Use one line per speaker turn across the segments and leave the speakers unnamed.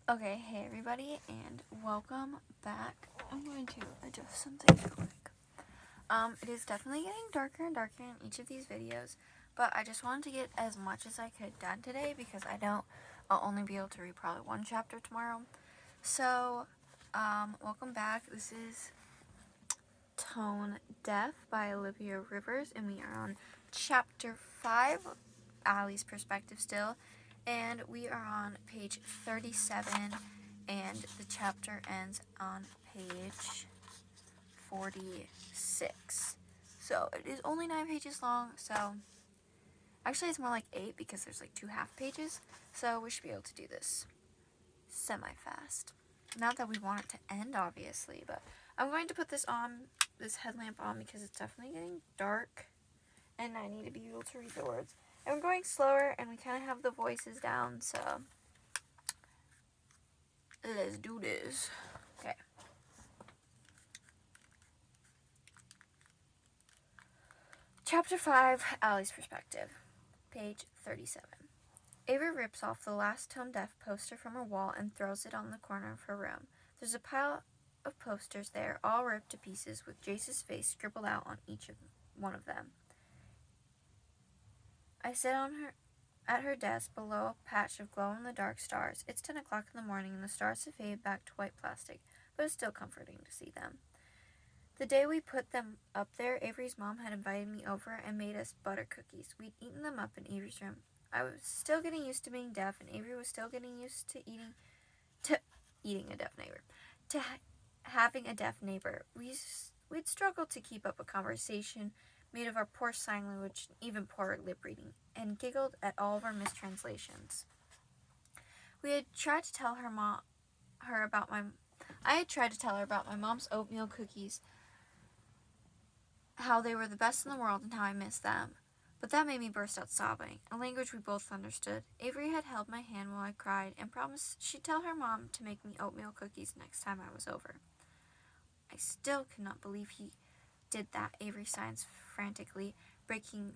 Okay, hey everybody, and welcome back. I'm going to adjust something real quick. It is definitely getting darker and darker in each of these videos, but I just wanted to get as much as I could done today because I'll only be able to read probably one chapter tomorrow. So, welcome back. This is Tone Deaf by Olivia Rivers, and we are on chapter 5, Allie's perspective still, and we are on page 37, and the chapter ends on page 46. So it is only 9 pages long, so actually it's more like 8 because there's like 2 half pages, so we should be able to do this semi-fast. Not that we want it to end, obviously, but I'm going to put this headlamp on because it's definitely getting dark and I need to be able to read the words. And we're going slower and we kind of have the voices down, so let's do this. Okay. Chapter 5, Allie's perspective. Page 37. Avery rips off the last Tone Deaf poster from her wall and throws it on the corner of her room. There's a pile of posters there, all ripped to pieces, with Jace's face scribbled out on each one of them. I sit at her desk below a patch of glow-in-the-dark stars. It's 10 o'clock in the morning and the stars have faded back to white plastic, but it's still comforting to see them. The day we put them up there, Avery's mom had invited me over and made us butter cookies. We'd eaten them up in Avery's room. I was still getting used to being deaf, and Avery was still getting used to eating a deaf neighbor, to having a deaf neighbor. We'd struggled to keep up a conversation made of our poor sign language, even poorer lip reading, and giggled at all of our mistranslations. I had tried to tell her about my mom's oatmeal cookies, how they were the best in the world and how I missed them. But that made me burst out sobbing, a language we both understood. Avery had held my hand while I cried and promised she'd tell her mom to make me oatmeal cookies next time I was over. I still could not believe he did that, Avery signs frantically, breaking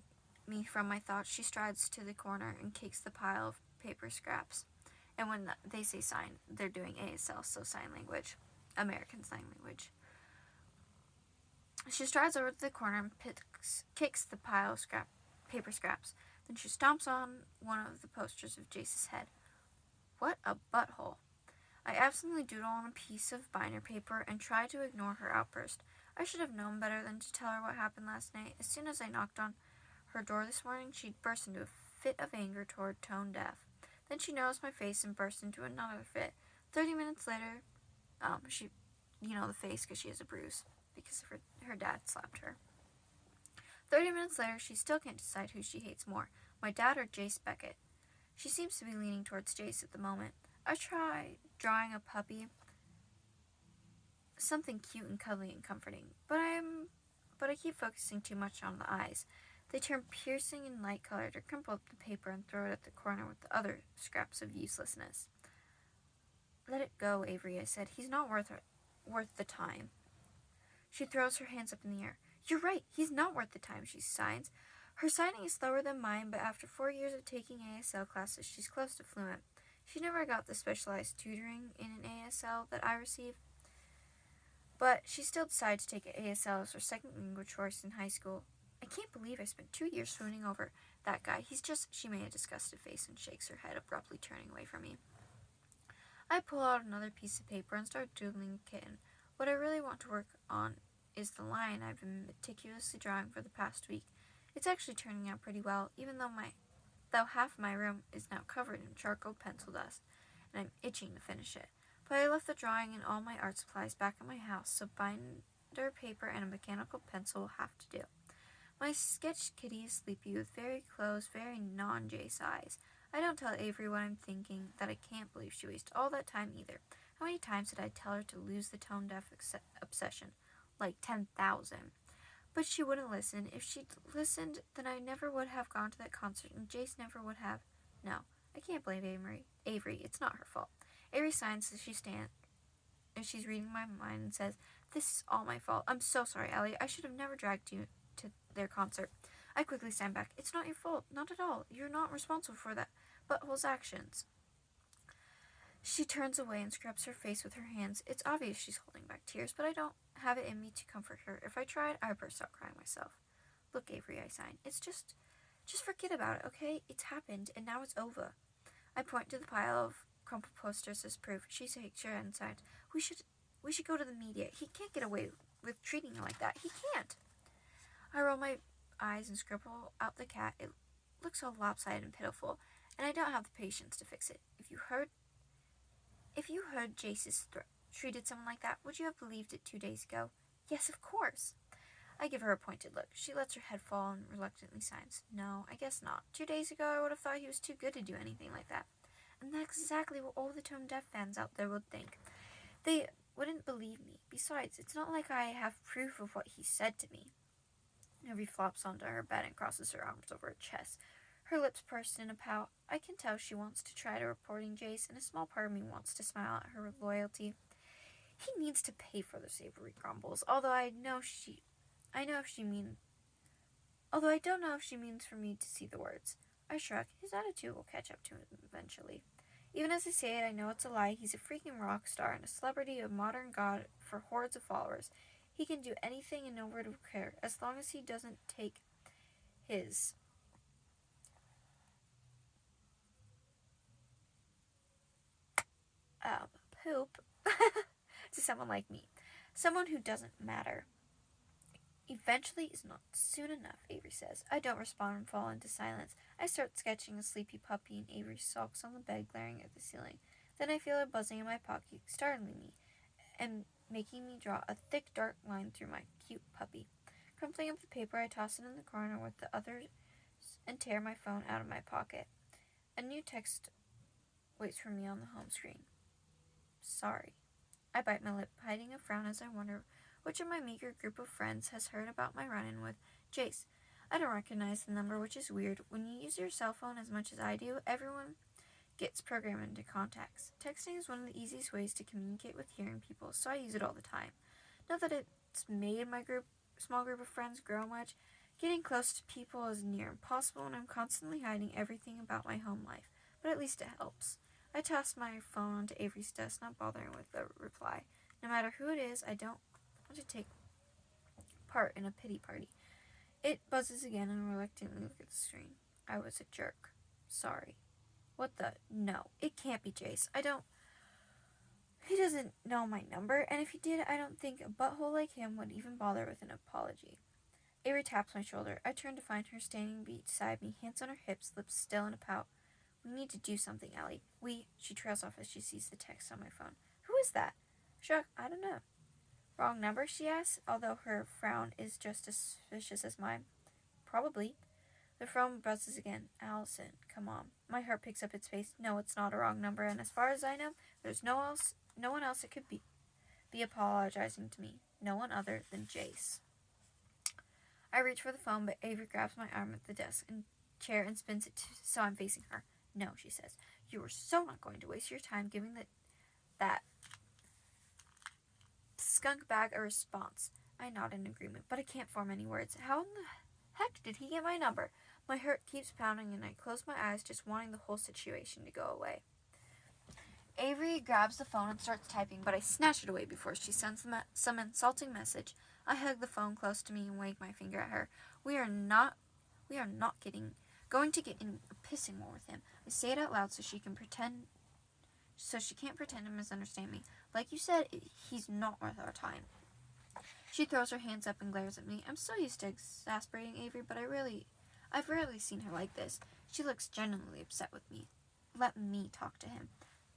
me from my thoughts. She strides to the corner and kicks the pile of paper scraps. And when they say sign, they're doing ASL, so sign language, American Sign Language. She strides over to the corner and kicks the pile of paper scraps. Then she stomps on one of the posters of Jace's head. What a butthole. I absently doodle on a piece of binder paper and try to ignore her outburst. I should have known better than to tell her what happened last night. As soon as I knocked on her door this morning, she'd burst into a fit of anger toward Tone Deaf. Then she noticed my face and burst into another fit. 30 minutes later, the face because she has a bruise because her dad slapped her. 30 minutes later, she still can't decide who she hates more, my dad or Jace Beckett. She seems to be leaning towards Jace at the moment. I try drawing a puppy, something cute and cuddly and comforting, but I keep focusing too much on the eyes. They turn piercing and light-colored. I crumple up the paper and throw it at the corner with the other scraps of uselessness. Let it go, Avery, I said. He's not worth the time. She throws her hands up in the air. You're right, he's not worth the time, she signs. Her signing is slower than mine, but after 4 years of taking ASL classes, she's close to fluent. She never got the specialized tutoring in an ASL that I received, but she still decided to take ASL as her second language choice in high school. I can't believe I spent 2 years swooning over that guy. She made a disgusted face and shakes her head, abruptly turning away from me. I pull out another piece of paper and start doodling a kitten. What I really want to work on is the lion I've been meticulously drawing for the past week. It's actually turning out pretty well, even though half of my room is now covered in charcoal pencil dust, and I'm itching to finish it. But I left the drawing and all my art supplies back at my house, so binder paper and a mechanical pencil will have to do. My sketch kitty is sleepy with very closed, very non-Jace eyes. I don't tell Avery what I'm thinking, that I can't believe she wasted all that time either. How many times did I tell her to lose the tone deaf obsession? Like 10,000. But she wouldn't listen. If she'd listened, then I never would have gone to that concert, and Jace never would have. No, I can't blame Avery. It's not her fault. Avery signs as she's reading my mind and says, This is all my fault. I'm so sorry, Allie. I should have never dragged you to their concert. I quickly stand back. It's not your fault. Not at all. You're not responsible for that butthole's actions. She turns away and scrubs her face with her hands. It's obvious she's holding back tears, but I don't have it in me to comfort her. If I tried, I'd burst out crying myself. Look, Avery, I sighed. It's just forget about it, okay? It's happened, and now it's over. I point to the pile of crumpled posters as proof. She shakes her head and sighs. We should go to the media. He can't get away with treating her like that. He can't. I roll my eyes and scribble out the cat. It looks so lopsided and pitiful, and I don't have the patience to fix it. If you heard Jace's treated someone like that, would you have believed it 2 days ago? Yes, of course. I give her a pointed look. She lets her head fall and reluctantly signs. No, I guess not. 2 days ago, I would have thought he was too good to do anything like that. And that's exactly what all the Tone Deaf fans out there would think. They wouldn't believe me. Besides, it's not like I have proof of what he said to me. Avery flops onto her bed and crosses her arms over her chest. Her lips pursed in a pout. I can tell she wants to try to reporting Jace, and a small part of me wants to smile at her loyalty. He needs to pay for those Avery grumbles, although I don't know if she means for me to see the words. I shrug. His attitude will catch up to him eventually. Even as I say it, I know it's a lie. He's a freaking rock star and a celebrity, a modern god for hordes of followers. He can do anything and nobody will care, as long as he doesn't take his poop to someone like me. Someone who doesn't matter. Eventually is not soon enough, Avery says. I don't respond and fall into silence. I start sketching a sleepy puppy and Avery sulks on the bed glaring at the ceiling. Then I feel a buzzing in my pocket, startling me and making me draw a thick dark line through my cute puppy. Crumpling up the paper, I toss it in the corner with the others and tear my phone out of my pocket. A new text waits for me on the home screen. Sorry. I bite my lip, hiding a frown as I wonder which of my meager group of friends has heard about my run-in with Jace. I don't recognize the number, which is weird. When you use your cell phone as much as I do, everyone gets programmed into contacts. Texting is one of the easiest ways to communicate with hearing people, so I use it all the time. Not that it's made my small group of friends grow much. Getting close to people is near impossible, and I'm constantly hiding everything about my home life, but at least it helps. I toss my phone onto Avery's desk, not bothering with the reply. No matter who it is, I don't want to take part in a pity party. It buzzes again and I reluctantly look at the screen. I was a jerk. Sorry. What the? No, it can't be Jace. He doesn't know my number, and if he did, I don't think a butthole like him would even bother with an apology. Avery taps my shoulder. I turn to find her standing beside me, hands on her hips, lips still in a pout. We need to do something, Ellie. She trails off as she sees the text on my phone. Who is that? Shrug, I don't know. Wrong number, she asks, although her frown is just as suspicious as mine. Probably. The phone buzzes again. Allison, come on. My heart picks up its pace. No, it's not a wrong number, and as far as I know, there's no one else it could be apologizing to me. No one other than Jace. I reach for the phone, but Avery grabs my arm at the desk and chair and spins it so I'm facing her. No, she says. You are so not going to waste your time giving that skunk bag a response. I nod in agreement, but I can't form any words. How in the heck did he get my number? My heart keeps pounding and I close my eyes, just wanting the whole situation to go away. Avery grabs the phone and starts typing, but I snatch it away before she sends some insulting message. I hug the phone close to me and wag my finger at her. We are not going to get in a pissing war with him. I say it out loud so she can't pretend to misunderstand me. Like you said, he's not worth our time. She throws her hands up and glares at me. I'm so used to exasperating Avery, but I've rarely seen her like this. She looks genuinely upset with me. Let me talk to him.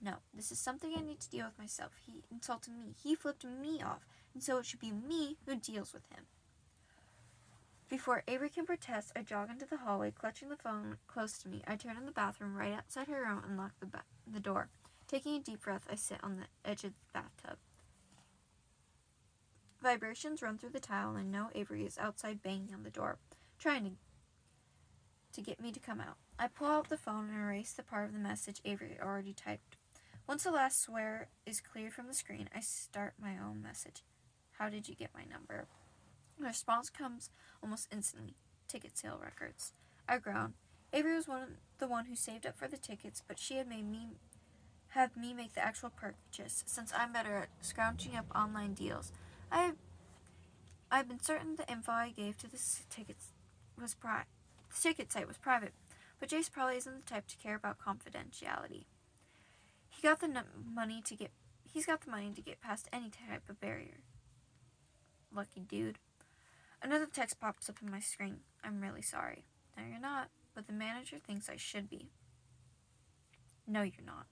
No, this is something I need to deal with myself. He insulted me. He flipped me off, and so it should be me who deals with him. Before Avery can protest, I jog into the hallway, clutching the phone close to me. I turn in the bathroom right outside her room and lock the door. Taking a deep breath, I sit on the edge of the bathtub. Vibrations run through the tile, and I know Avery is outside banging on the door, trying to get me to come out. I pull out the phone and erase the part of the message Avery already typed. Once the last swear is cleared from the screen, I start my own message. How did you get my number? The response comes almost instantly. Ticket sale records. I groan. Avery was the one who saved up for the tickets, but she had made me have me make the actual purchase, since I'm better at scrounging up online deals. I've been certain the info I gave to the ticket site was private, but Jace probably isn't the type to care about confidentiality. He's got the money to get past any type of barrier. Lucky dude. Another text pops up on my screen. I'm really sorry. No, you're not, but the manager thinks I should be. No, you're not,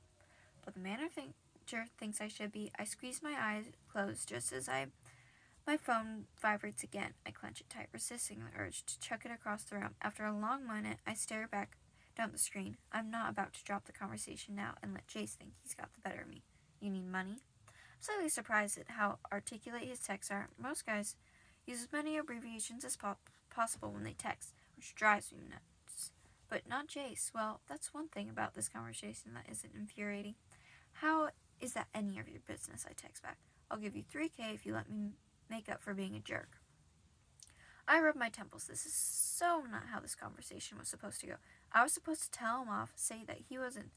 but the manager thinks I should be. I squeeze my eyes closed just as my phone vibrates again. I clench it tight, resisting the urge to chuck it across the room. After a long minute, I stare back down the screen. I'm not about to drop the conversation now and let Jace think he's got the better of me. You need money? I'm slightly surprised at how articulate his texts are. Most guys use as many abbreviations as possible when they text, which drives me nuts. But not Jace. Well, that's one thing about this conversation that isn't infuriating. How is that any of your business? I text back. I'll give you $3,000 if you let me make up for being a jerk. I rub my temples. This is so not how this conversation was supposed to go. I was supposed to tell him off, say that he was an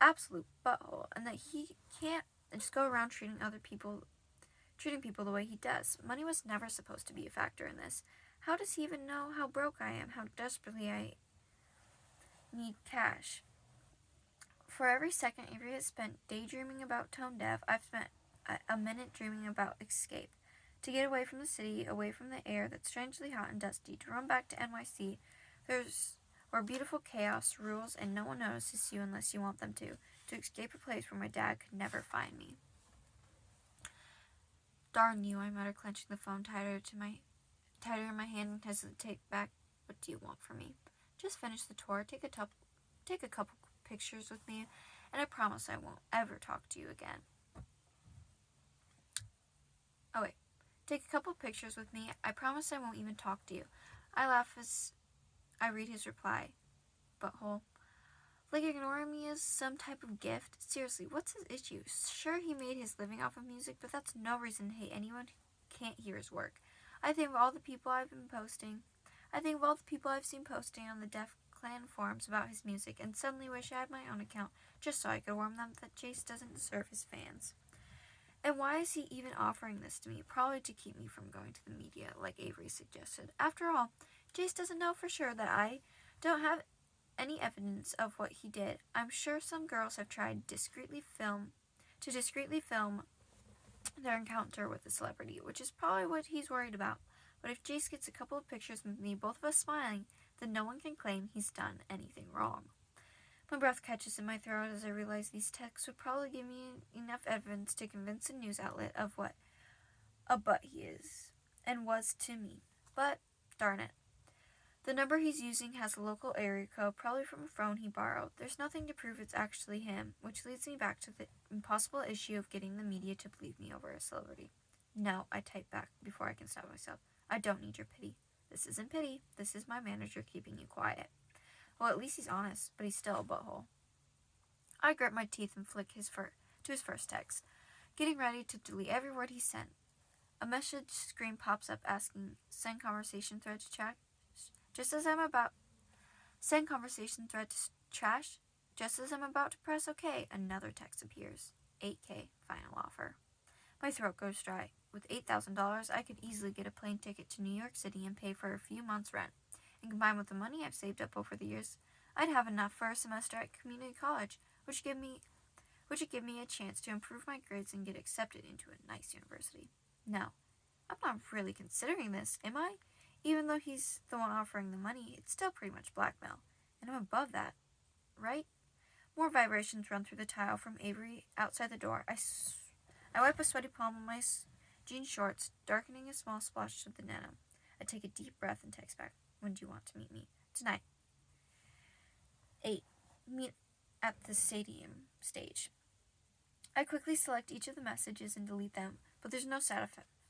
absolute butthole, and that he can't just go around treating people the way he does. Money was never supposed to be a factor in this. How does he even know how broke I am, how desperately I need cash? For every second Avery has spent daydreaming about tone deaf, I've spent a minute dreaming about escape. To get away from the city, away from the air that's strangely hot and dusty, to run back to NYC, where beautiful chaos rules and no one notices you unless you want them to escape a place where my dad could never find me. Darn you, I mutter, clenching the phone tighter in my hand and hesitate back. What do you want from me? Just finish the tour, take a couple pictures with me, and I promise I won't ever talk to you again. Oh wait. Take a couple pictures with me. I promise I won't even talk to you. I laugh as I read his reply. Butthole. Like ignoring me is some type of gift? Seriously, what's his issue? Sure, he made his living off of music, but that's no reason to hate anyone who can't hear his work. I think of all the people I've seen posting on the Def Clan forums about his music, and suddenly wish I had my own account, just so I could warn them that Jace doesn't deserve his fans. And why is he even offering this to me? Probably to keep me from going to the media, like Avery suggested. After all, Jace doesn't know for sure that I don't have any evidence of what he did. I'm sure some girls have tried to discreetly film their encounter with the celebrity, which is probably what he's worried about. But if Jace gets a couple of pictures with me, both of us smiling, then no one can claim he's done anything wrong. My breath catches in my throat as I realize these texts would probably give me enough evidence to convince a news outlet of what a butt he is and was to me. But, darn it. The number he's using has a local area code, probably from a phone he borrowed. There's nothing to prove it's actually him, which leads me back to the impossible issue of getting the media to believe me over a celebrity. No, I type back before I can stop myself. I don't need your pity. This isn't pity. This is my manager keeping you quiet. Well, at least he's honest, but he's still a butthole. I grit my teeth and flick to his first text, getting ready to delete every word he sent. A message screen pops up asking, send conversation thread to chat. Just as I'm about to press OK, another text appears. $8,000 final offer. My throat goes dry. With $8,000, I could easily get a plane ticket to New York City and pay for a few months' rent. And combined with the money I've saved up over the years, I'd have enough for a semester at community college, which would give me a chance to improve my grades and get accepted into a nice university. No, I'm not really considering this, am I? Even though he's the one offering the money, it's still pretty much blackmail. And I'm above that, right? More vibrations run through the tile from Avery outside the door. I wipe a sweaty palm on my jean shorts, darkening a small splotch to the denim. I take a deep breath and text back. When do you want to meet me? Tonight. 8. Meet at the stadium stage. I quickly select each of the messages and delete them, but there's no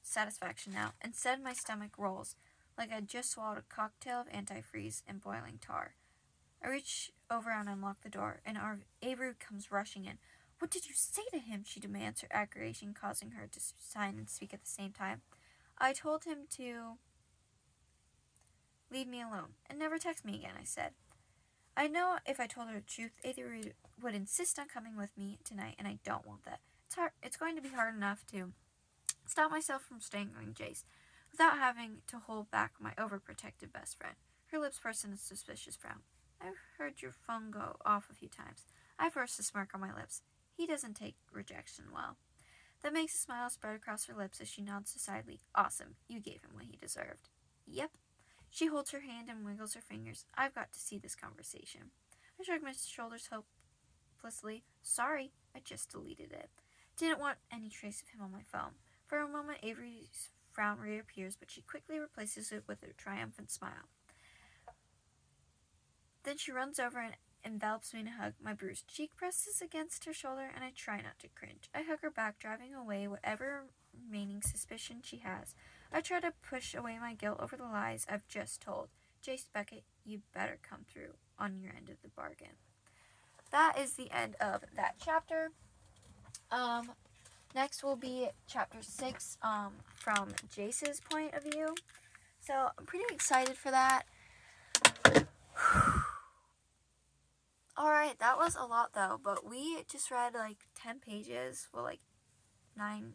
satisfaction now. Instead, my stomach rolls, like I'd just swallowed a cocktail of antifreeze and boiling tar. I reach over and unlock the door, and Avery comes rushing in. What did you say to him? She demands, her aggravation causing her to sign and speak at the same time. I told him to leave me alone and never text me again, I said. I know if I told her the truth, Avery would insist on coming with me tonight, and I don't want that. It's going to be hard enough to stop myself from staying with Jace without having to hold back my overprotective best friend. Her lips pursed in a suspicious frown. I've heard your phone go off a few times. I forced a smirk on my lips. He doesn't take rejection well. That makes a smile spread across her lips as she nods decidedly. Awesome. You gave him what he deserved. Yep. She holds her hand and wiggles her fingers. I've got to see this conversation. I shrug my shoulders hopelessly. Sorry, I just deleted it. Didn't want any trace of him on my phone. For a moment, Avery's frown reappears, but she quickly replaces it with a triumphant smile. Then she runs over and envelops me in a hug. My bruised cheek presses against her shoulder, and I try not to cringe. I hug her back, driving away whatever remaining suspicion she has. I try to push away my guilt over the lies I've just told. Jace Beckett, you better come through on your end of the bargain. That is the end of that chapter. Next will be chapter 6 from Jace's point of view. So I'm pretty excited for that. Alright, that was a lot though, but we just read like 10 pages, well like 9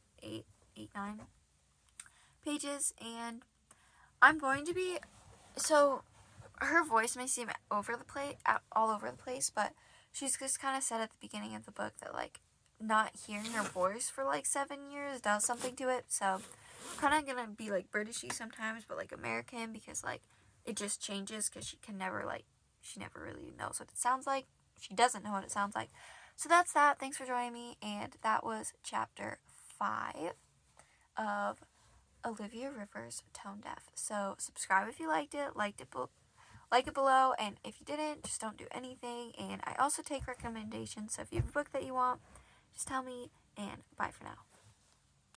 pages, and I'm going to be, so her voice may seem all over the place, but she's just kind of said at the beginning of the book that like not hearing her voice for like 7 years does something to it, so I'm kind of gonna be like Britishy sometimes, but like American, because like it just changes, because she never really knows what it sounds like. She doesn't know what it sounds like. So that's that. Thanks for joining me, and that was chapter 5 of Olivia Rivers, Tone Deaf. So subscribe if you liked it, like it below, and if you didn't, just don't do anything. And I also take recommendations, so if you have a book that you want, just tell me, and bye for now.